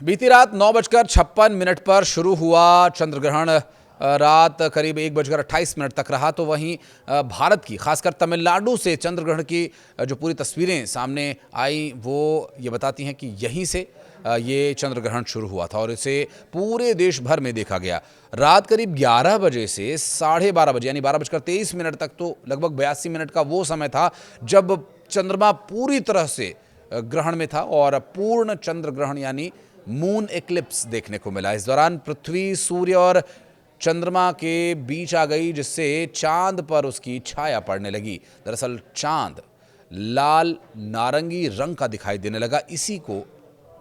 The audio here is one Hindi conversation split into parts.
बीती रात 9:56 पर शुरू हुआ चंद्र ग्रहण रात करीब 1:28 तक रहा। तो वहीं भारत की खासकर तमिलनाडु से चंद्र ग्रहण की जो पूरी तस्वीरें सामने आई वो ये बताती हैं कि यहीं से ये चंद्र ग्रहण शुरू हुआ था और इसे पूरे देश भर में देखा गया। रात करीब 11 बजे से 12:30 बजे यानी 12:23 तक तो लगभग 82 मिनट का वो समय था जब चंद्रमा पूरी तरह से ग्रहण में था और पूर्ण चंद्र ग्रहण यानी मून एक्लिप्स देखने को मिला। इस दौरान पृथ्वी, सूर्य और चंद्रमा के बीच आ गई, जिससे चांद पर उसकी छाया पड़ने लगी। दरअसल चांद लाल नारंगी रंग का दिखाई देने लगा। इसी को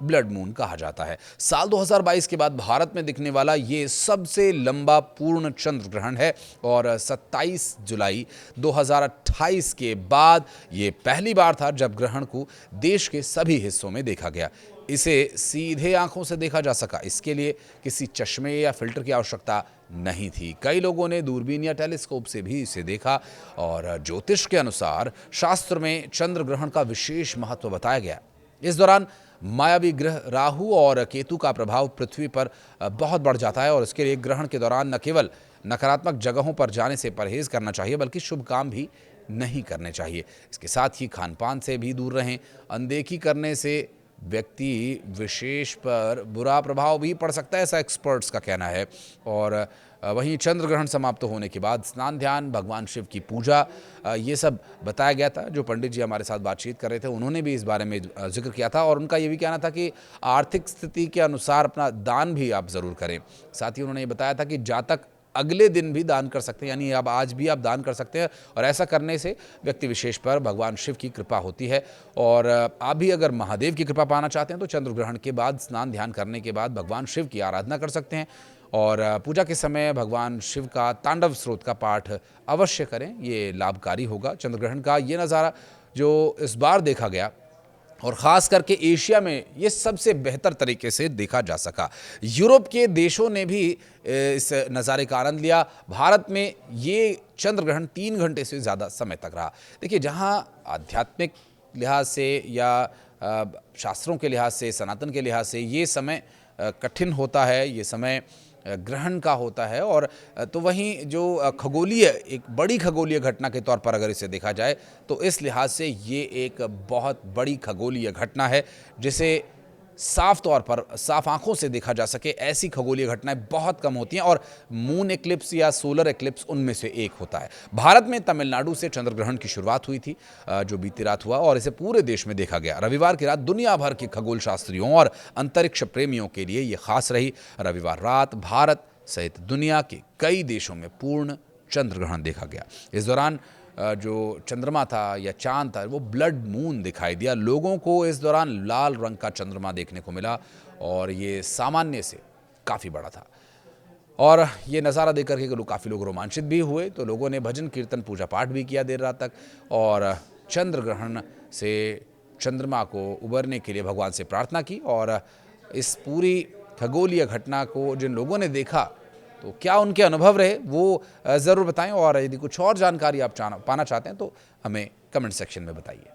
ब्लड मून कहा जाता है। साल 2022 के बाद भारत में दिखने वाला ये सबसे लंबा पूर्ण चंद्र ग्रहण है और 27 जुलाई 2028 के बाद ये पहली बार था जब ग्रहण को देश के सभी हिस्सों में देखा गया। इसे सीधे आंखों से देखा जा सका, इसके लिए किसी चश्मे या फिल्टर की आवश्यकता नहीं थी। कई लोगों ने दूरबीन या टेलीस्कोप से भी इसे देखा और ज्योतिष के अनुसार शास्त्र में चंद्र ग्रहण का विशेष महत्व बताया गया। इस दौरान मायावी ग्रह राहु और केतु का प्रभाव पृथ्वी पर बहुत बढ़ जाता है और इसके लिए ग्रहण के दौरान न केवल नकारात्मक जगहों पर जाने से परहेज करना चाहिए बल्कि शुभ काम भी नहीं करने चाहिए। इसके साथ ही खान पान से भी दूर रहें। अनदेखी करने से व्यक्ति विशेष पर बुरा प्रभाव भी पड़ सकता है, ऐसा एक्सपर्ट्स का कहना है। और वहीं चंद्र ग्रहण समाप्त होने के बाद स्नान, ध्यान, भगवान शिव की पूजा, ये सब बताया गया था। जो पंडित जी हमारे साथ बातचीत कर रहे थे उन्होंने भी इस बारे में जिक्र किया था और उनका ये भी कहना था कि आर्थिक स्थिति के अनुसार अपना दान भी आप ज़रूर करें। साथ ही उन्होंने ये बताया था कि जातक अगले दिन भी दान कर सकते हैं, यानी अब आज भी आप दान कर सकते हैं और ऐसा करने से व्यक्ति विशेष पर भगवान शिव की कृपा होती है। और आप भी अगर महादेव की कृपा पाना चाहते हैं तो चंद्र ग्रहण के बाद स्नान ध्यान करने के बाद भगवान शिव की आराधना कर सकते हैं और पूजा के समय भगवान शिव का तांडव स्रोत का पाठ अवश्य करें, ये लाभकारी होगा। चंद्र ग्रहण का ये नज़ारा जो इस बार देखा गया और ख़ास करके एशिया में ये सबसे बेहतर तरीके से देखा जा सका। यूरोप के देशों ने भी इस नज़ारे का आनंद लिया। भारत में ये चंद्र ग्रहण 3 घंटे से ज़्यादा समय तक रहा। देखिए, जहाँ आध्यात्मिक लिहाज से या शास्त्रों के लिहाज से, सनातन के लिहाज से ये समय कठिन होता है, ये समय ग्रहण का होता है और तो वहीं जो खगोलीय, एक बड़ी खगोलीय घटना के तौर पर अगर इसे देखा जाए तो इस लिहाज से ये एक बहुत बड़ी खगोलीय घटना है जिसे साफ तौर पर साफ आंखों से देखा जा सके। ऐसी खगोलीय घटनाएं बहुत कम होती हैं और मून एक्लिप्स या सोलर एक्लिप्स उनमें से एक होता है। भारत में तमिलनाडु से चंद्र ग्रहण की शुरुआत हुई थी जो बीती रात हुआ और इसे पूरे देश में देखा गया। रविवार की रात दुनिया भर के खगोल शास्त्रियों और अंतरिक्ष प्रेमियों के लिए ये खास रही। रविवार रात भारत सहित दुनिया के कई देशों में पूर्ण चंद्र ग्रहण देखा गया। इस दौरान जो चंद्रमा था या चांद था वो ब्लड मून दिखाई दिया। लोगों को इस दौरान लाल रंग का चंद्रमा देखने को मिला और ये सामान्य से काफ़ी बड़ा था और ये नज़ारा देख करके काफ़ी लोग रोमांचित भी हुए। तो लोगों ने भजन कीर्तन पूजा पाठ भी किया देर रात तक और चंद्र ग्रहण से चंद्रमा को उबरने के लिए भगवान से प्रार्थना की। और इस पूरी खगोलीय घटना को जिन लोगों ने देखा तो क्या उनके अनुभव रहे वो ज़रूर बताएं और यदि कुछ और जानकारी आप पाना चाहते हैं तो हमें कमेंट सेक्शन में बताइए।